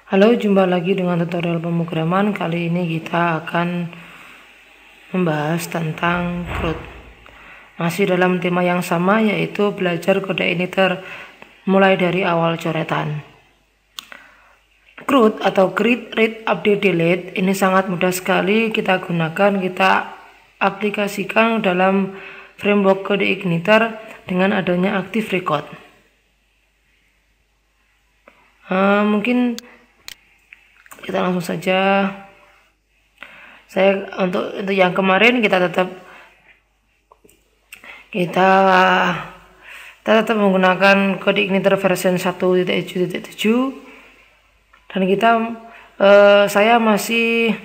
Halo, jumpa lagi dengan tutorial pemrograman. Kali ini kita akan membahas tentang CRUD. Masih dalam tema yang sama, yaitu belajar kode initer mulai dari awal coretan. CRUD atau Create, Read, Update, Delete ini sangat mudah sekali kita gunakan, kita aplikasikan dalam framework kode igniter dengan adanya Active Record. Mungkin kita langsung saja. Saya untuk yang kemarin kita tetap menggunakan kode igniter version 1.7.7 dan saya masih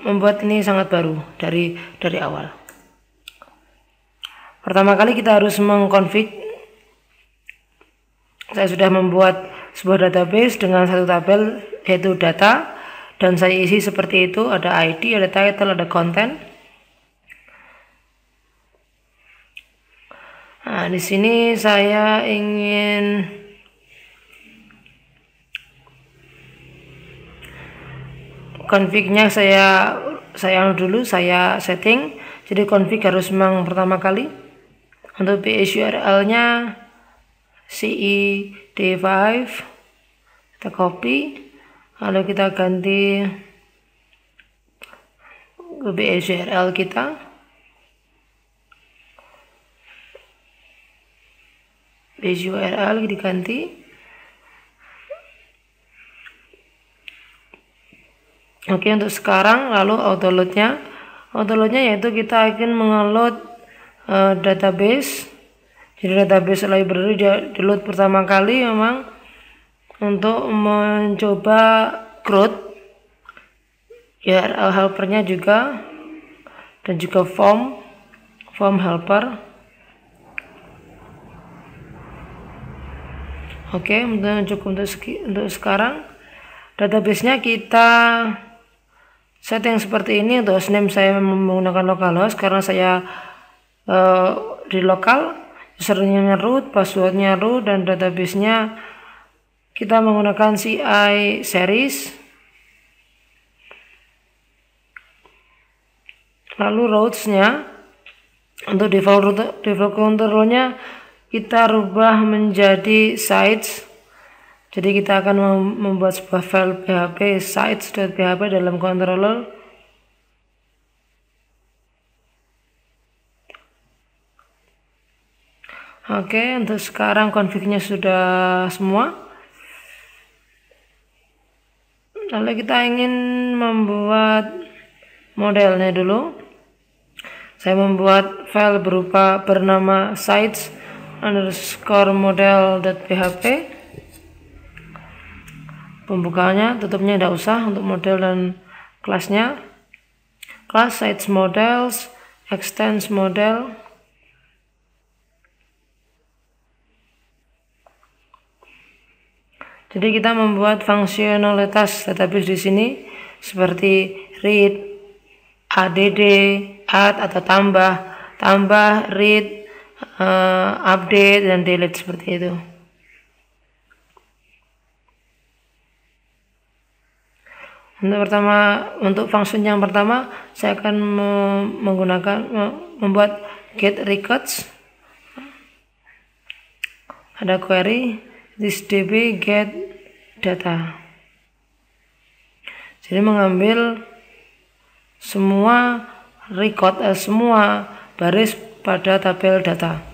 membuat ini sangat baru dari awal. Pertama kali kita harus mengkonfig. Saya sudah membuat sebuah database dengan satu tabel yaitu data, dan saya isi seperti itu, ada ID, ada title, ada content. Nah, di sini saya ingin config-nya saya setting. Jadi config harus memang pertama kali. Untuk base URL-nya CED5, kita copy, lalu kita ganti ke base URL kita. Base URL diganti. Oke, untuk sekarang lalu autoloadnya yaitu kita akan mengeload database. Jadi database library di load pertama kali memang untuk mencoba CRUD, URL helpernya juga, dan juga form helper. Oke, cukup untuk sekarang. Database-nya kita setting seperti ini. Untuk hostname saya menggunakan localhost karena saya di lokal. Username-nya root, passwordnya root, dan database-nya kita menggunakan CI series. Lalu routes-nya untuk default control-nya kita rubah menjadi sites. Jadi kita akan membuat sebuah file php sites.php dalam controller. Oke, untuk sekarang config-nya sudah semua. Lalu kita ingin membuat modelnya dulu. Saya membuat file bernama sites_model.php. Pembukaannya, tutupnya tidak usah untuk model dan kelasnya. Class sites models, extends model. Jadi kita membuat fungsionalitas database di sini seperti read, add, atau tambah, read, update, dan delete seperti itu. Untuk function yang pertama saya akan membuat get records. Ada query this db get data. Jadi mengambil semua record, semua baris pada tabel data.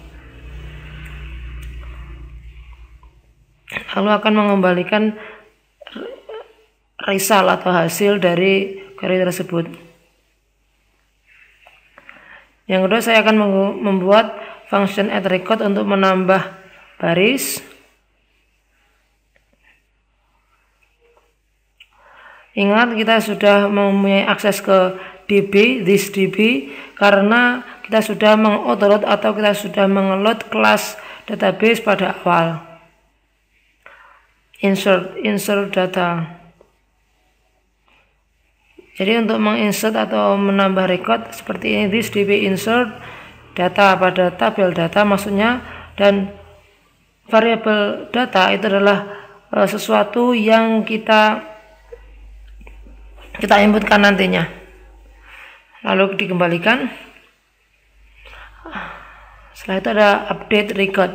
Lalu akan mengembalikan result atau hasil dari query tersebut. Yang kedua, saya akan membuat function add record untuk menambah baris. Ingat, kita sudah mempunyai akses ke this db karena kita sudah mengupload atau kita sudah mengeload kelas database pada awal. Insert data. Jadi untuk menginsert atau menambah record seperti ini, this db insert data pada tabel data maksudnya, dan variabel data itu adalah sesuatu yang kita inputkan nantinya, lalu dikembalikan. Setelah itu ada update record.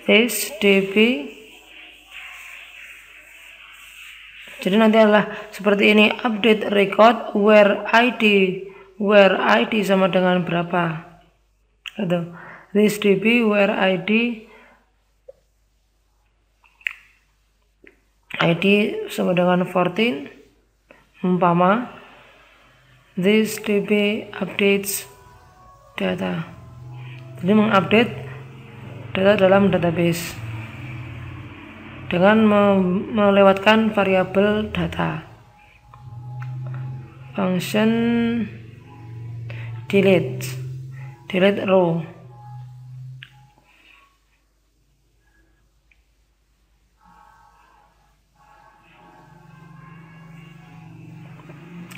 This db, jadi nanti adalah seperti ini, update record where id sama dengan berapa gitu. This db where id sama dengan 14, umpama this db updates data, jadi mengupdate data dalam database dengan melewatkan variabel data. Function delete row.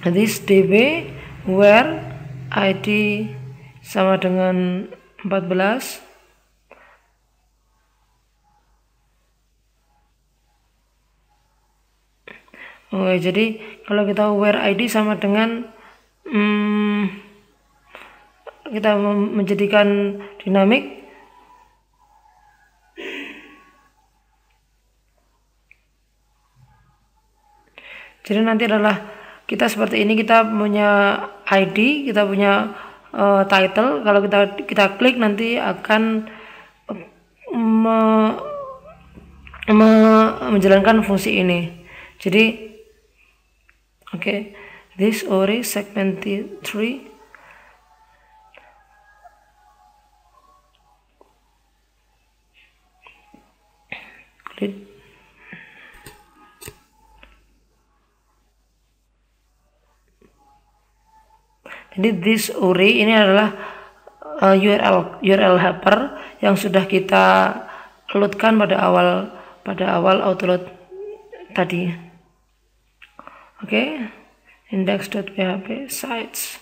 This db where id sama dengan 14, jadi kalau kita where id sama dengan kita menjadikan dinamik, jadi nanti adalah kita seperti ini, kita punya id, kita punya title. Kalau kita klik nanti akan menjalankan fungsi ini. Jadi this array segmented tree, jadi this array ini adalah URL helper yang sudah kita loadkan pada awal autoload tadi. Index.php sites.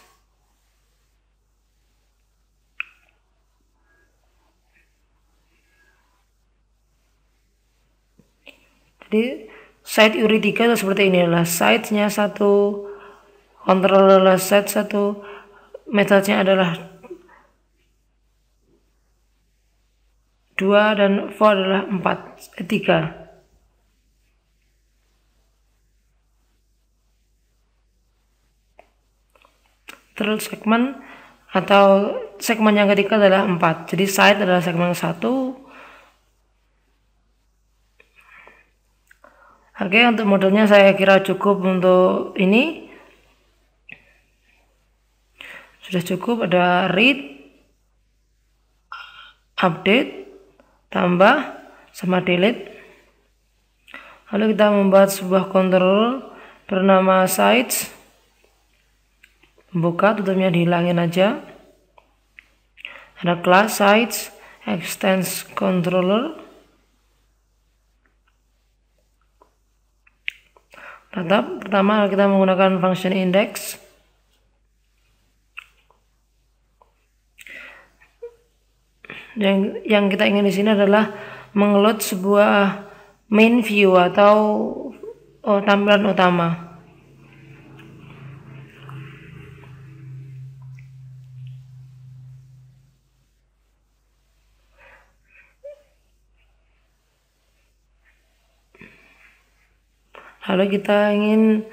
Jadi site URI3 itu seperti ini, adalah site-nya 1, controller adalah site 1, metodenya adalah 2, dan for adalah 3. Terus segmen atau segmen yang ketiga adalah 4. Jadi site adalah segmen 1. Untuk modelnya saya kira cukup untuk ini. Sudah cukup, ada read, update, tambah, sama delete. Lalu kita membuat sebuah controller bernama sites. Buka, tutupnya dihilangin aja. Ada class sites extends controller. Pertama kita menggunakan function index. Yang kita ingin di sini adalah mengeload sebuah main view atau tampilan utama. Lalu kita ingin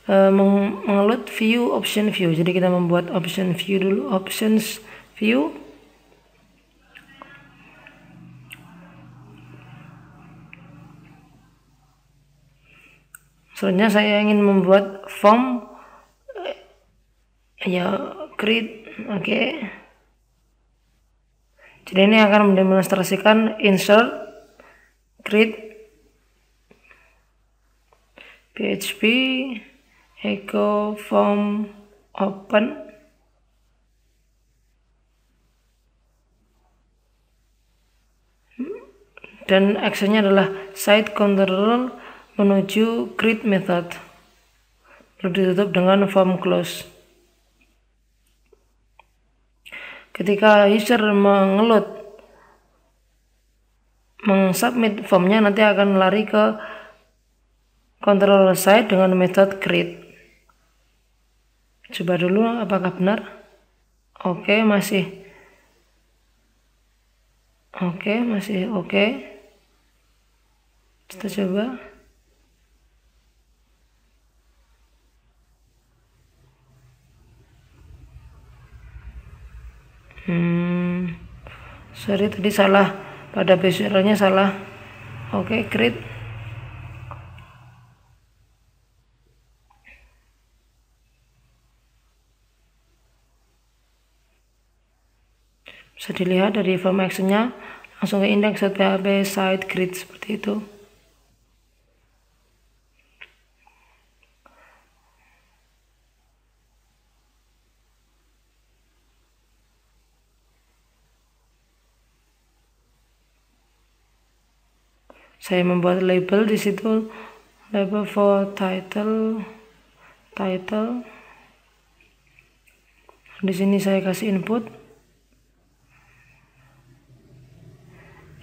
mengeload view option view. Jadi kita membuat option view dulu, options view. Selanjutnya saya ingin membuat form create. Jadi ini akan mendemonstrasikan insert create PHP echo form open, dan actionnya adalah site controller menuju create method, lalu ditutup dengan form close. ketika user mengsubmit formnya, nanti akan lari ke controller side dengan metode create. Coba dulu apakah benar. Oke, masih oke. Kita coba. Sorry, tadi salah, pada visualnya salah. Oke, create. Bisa dilihat dari form actionnya langsung ke index.php site create seperti itu. Saya membuat label di situ, label for title. Di sini saya kasih input.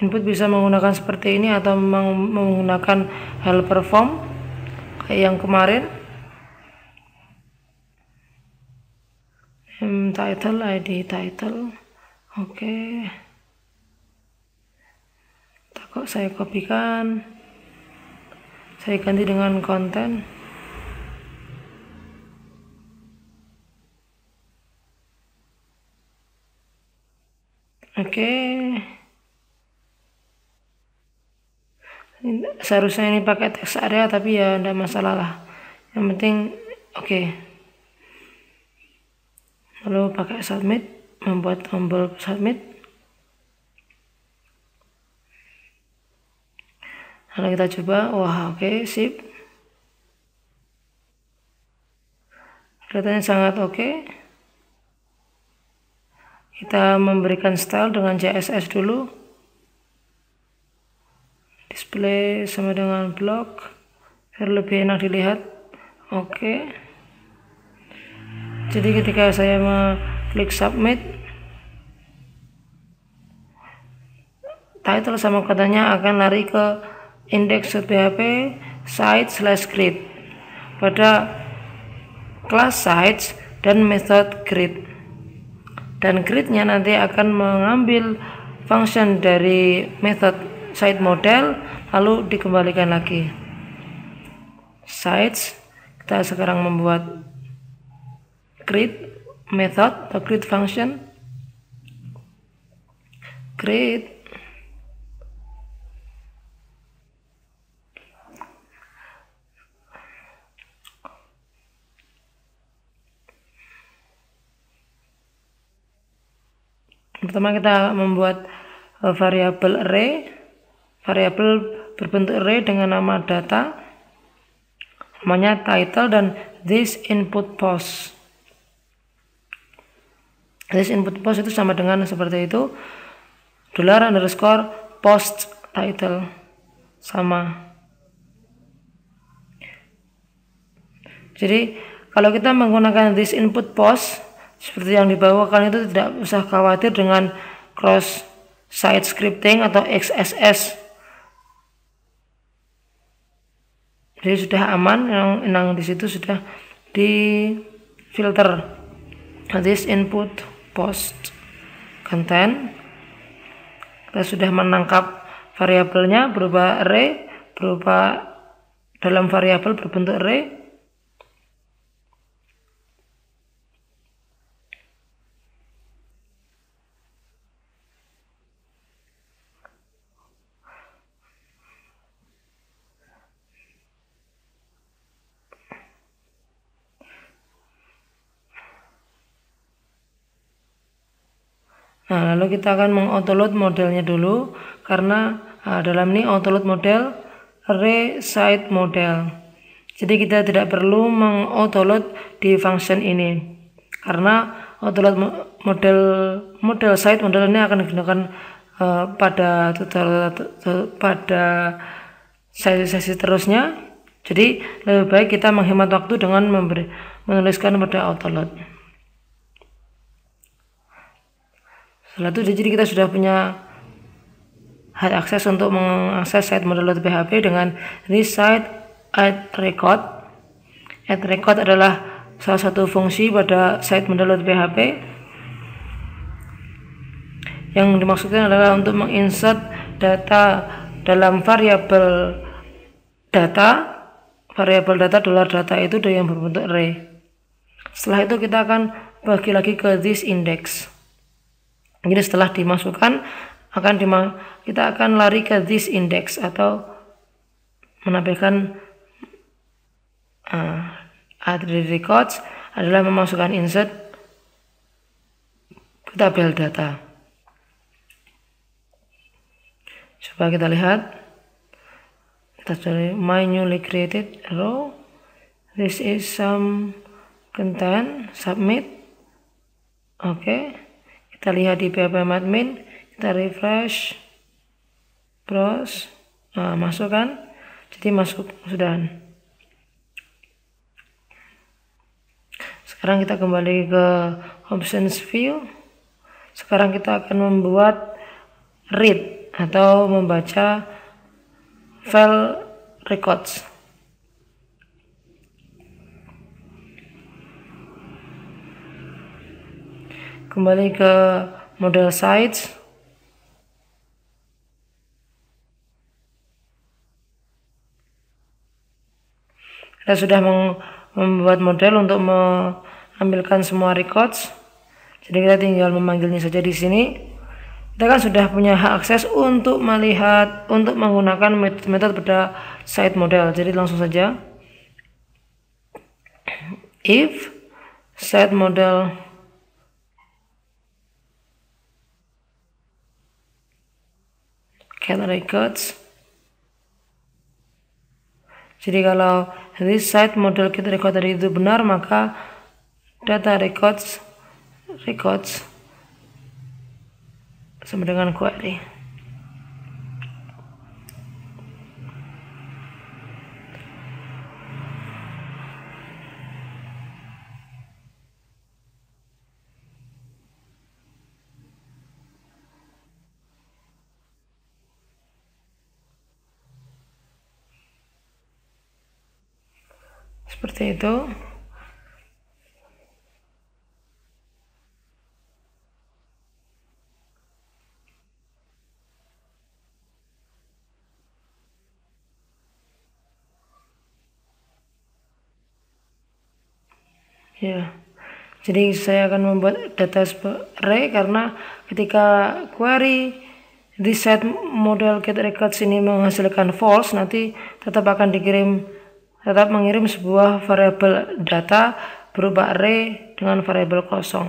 Input bisa menggunakan seperti ini atau menggunakan helper form kayak yang kemarin. Title, ID title. Oke. Kok saya kopikan, saya ganti dengan konten. Oke. Seharusnya ini pakai text area, tapi ya tidak masalah lah. Yang penting oke. Lalu pakai submit, membuat tombol submit. Lalu kita coba, wah oke, sip. Kelihatannya sangat oke. Kita memberikan style dengan CSS dulu. Display sama dengan blok, biar lebih enak dilihat. Oke. Jadi ketika saya klik submit, title sama katanya akan lari ke index.php site/create pada kelas sites dan method create, dan create-nya nanti akan mengambil function dari method site model lalu dikembalikan lagi. Sites, kita sekarang membuat create method atau create function. Create pertama kita membuat variabel array, variabel berbentuk array dengan nama data, namanya title dan this input post. This input post itu sama dengan seperti itu, $_post title, sama. Jadi kalau kita menggunakan this input post seperti yang dibawakan, itu tidak usah khawatir dengan cross site scripting atau XSS. Jadi sudah aman, yang di situ sudah di filter this input post content. Kita sudah menangkap variabelnya berupa array, berupa dalam variabel berbentuk array. Nah, lalu kita akan mengautoload modelnya dulu, karena dalam ini autoload model array site model. Jadi kita tidak perlu mengautoload di function ini, karena autoload model site model ini akan digunakan pada sesi terusnya. Jadi lebih baik kita menghemat waktu dengan menuliskan pada autoload. Setelah itu jadi kita sudah punya hak akses untuk mengakses site model.php dengan this site add record. Add record adalah salah satu fungsi pada site model.php yang dimaksudkan adalah untuk menginsert data dalam variabel data. Variabel data $data itu yang berbentuk array. Setelah itu kita akan bagi lagi ke this index. Jadi setelah dimasukkan kita akan lari ke this index atau menampilkan add records adalah memasukkan insert ke tabel data. Coba kita lihat, kita cari my newly created row, this is some content, submit. Oke, kita lihat di PHP admin, kita refresh, browse, masukkan, jadi masuk sudah. Sekarang kita kembali ke options view. Sekarang kita akan membuat read atau membaca file records. Kembali ke model sites. Kita sudah membuat model untuk mengambilkan semua records. Jadi kita tinggal memanggilnya saja di sini. Kita kan sudah punya hak akses untuk menggunakan metode pada site model. Jadi langsung saja if site model get records. Jadi kalau this site model get record tadi itu benar, maka data records sama dengan query. Seperti itu. Ya, jadi saya akan membuat data array karena ketika query di set model get records ini menghasilkan false, nanti tetap mengirim sebuah variabel data berupa array dengan variabel kosong.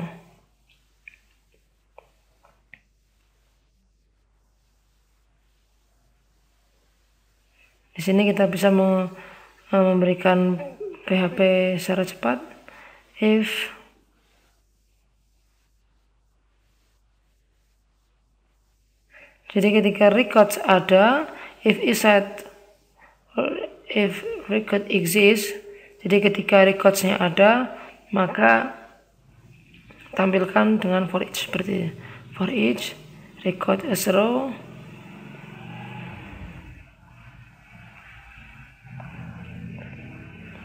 Di sini kita bisa memberikan PHP secara cepat. If jadi ketika records ada, if record exists, jadi ketika recordsnya ada, maka tampilkan dengan for each seperti ini. For each record as row,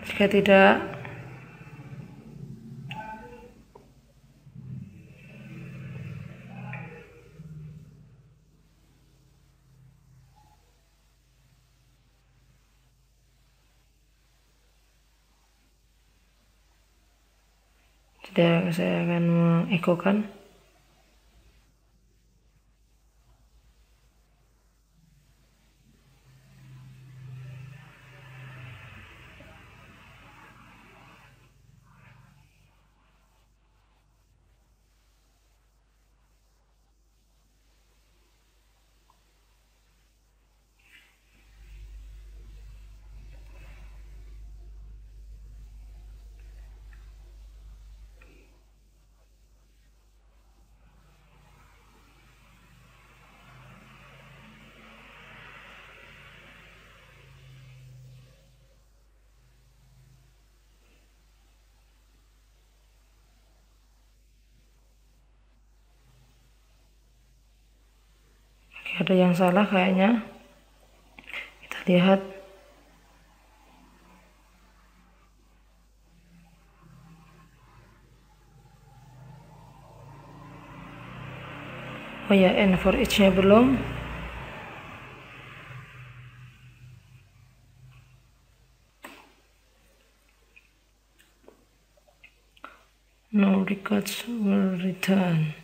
jika tidak saya akan mengekokan. ada yang salah kayaknya. Kita lihat. Oh ya, and for each-nya belum. No records will return.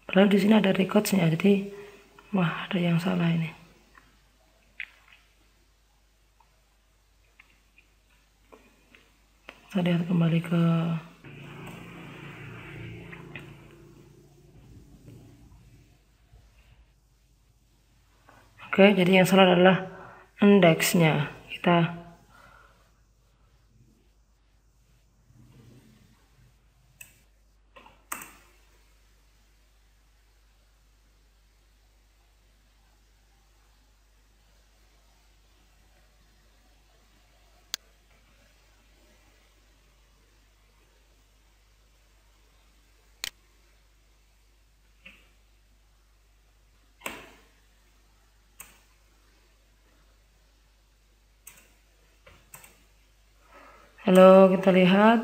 Padahal di sini ada records-nya, jadi wah, ada yang salah ini. Kita lihat kembali ke Oke, jadi yang salah adalah indeksnya. Kita Halo, kita lihat.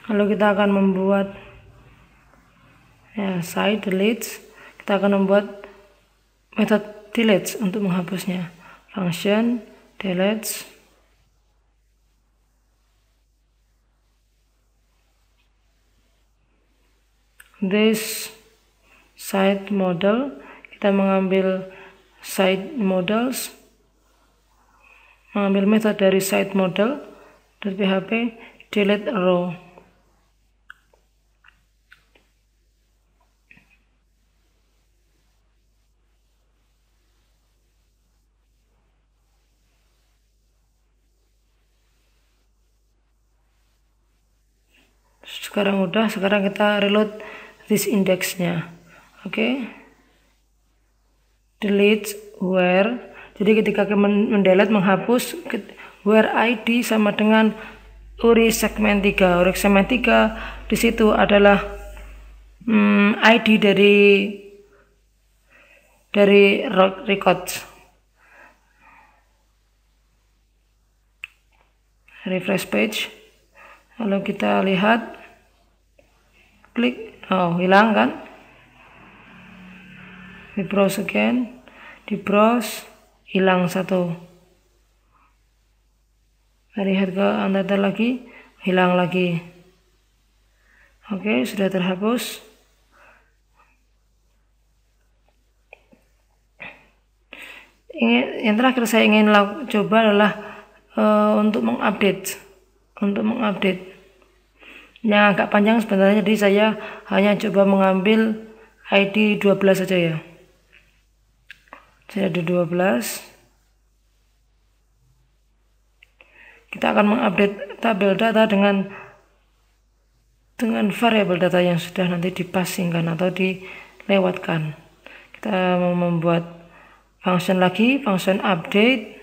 Lalu kita akan membuat side deletes. Kita akan membuat metode deletes untuk menghapusnya. Function deletes. This side model, kita mengambil side models, mengambil metode dari side model .php delete row. Sekarang udah, sekarang kita reload this indexnya. Oke. Delete where. Jadi ketika kita mendelete, menghapus, where id sama dengan URI segmen 3. URI segmen 3 di situ adalah id dari records. Refresh page. Lalu kita lihat, klik, oh hilang kan? Di browse again, di browse, hilang satu. Lihat ke another lagi, hilang lagi. Oke, sudah terhapus. Yang terakhir saya ingin coba adalah untuk mengupdate. Yang agak panjang sebenarnya, jadi saya hanya coba mengambil ID 12 saja ya. Jadi ada 12. Kita akan mengupdate tabel data dengan variabel data yang sudah nanti dipasingkan atau dilewatkan. Kita mau membuat function lagi, function update.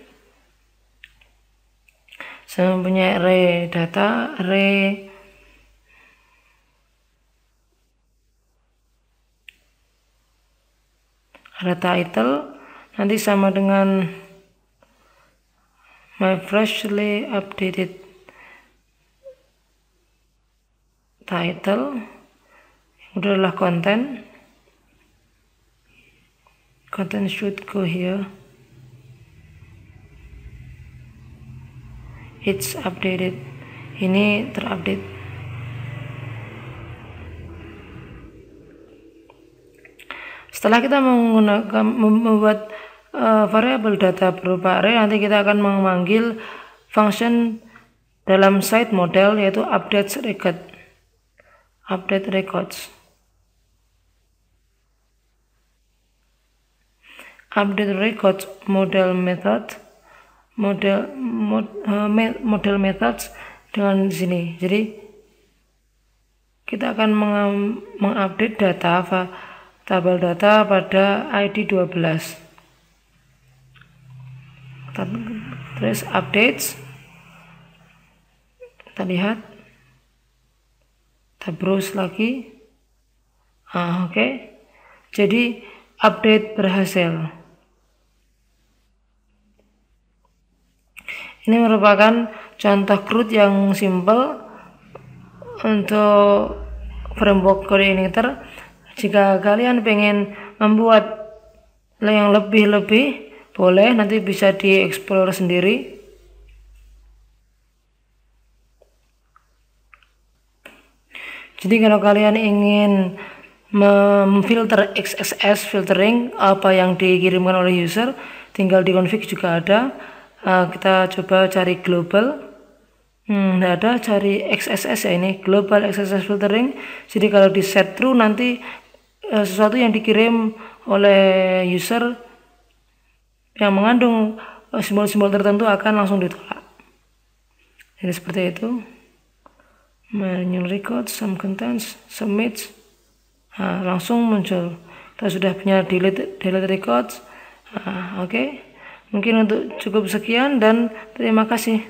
Saya mempunyai array data, array ada title, nanti sama dengan my freshly updated title, yang adalah content should go here. It's updated. Ini terupdate. Setelah kita membuat variabel data berupa array, nanti kita akan memanggil function dalam side model, yaitu update records. Update records model methods dengan sini. Jadi kita akan mengupdate data tabel data pada ID 12. Terus updates, kita lihat, kita browse lagi. Oke. Jadi update berhasil. Ini merupakan contoh CRUD yang simple untuk framework coordinator. Jika kalian pengen membuat yang lebih boleh, nanti bisa dieksplor sendiri. Jadi kalau kalian ingin memfilter XSS filtering apa yang dikirimkan oleh user, tinggal di config juga ada. Kita coba cari global. Nggak ada, cari XSS ya, ini global XSS filtering. Jadi kalau di set true, nanti sesuatu yang dikirim oleh user yang mengandung simbol-simbol tertentu akan langsung ditolak. Jadi seperti itu. Manual record, some contents, submit. Langsung muncul. Kita sudah punya delete records. Oke. Mungkin untuk cukup sekian dan terima kasih.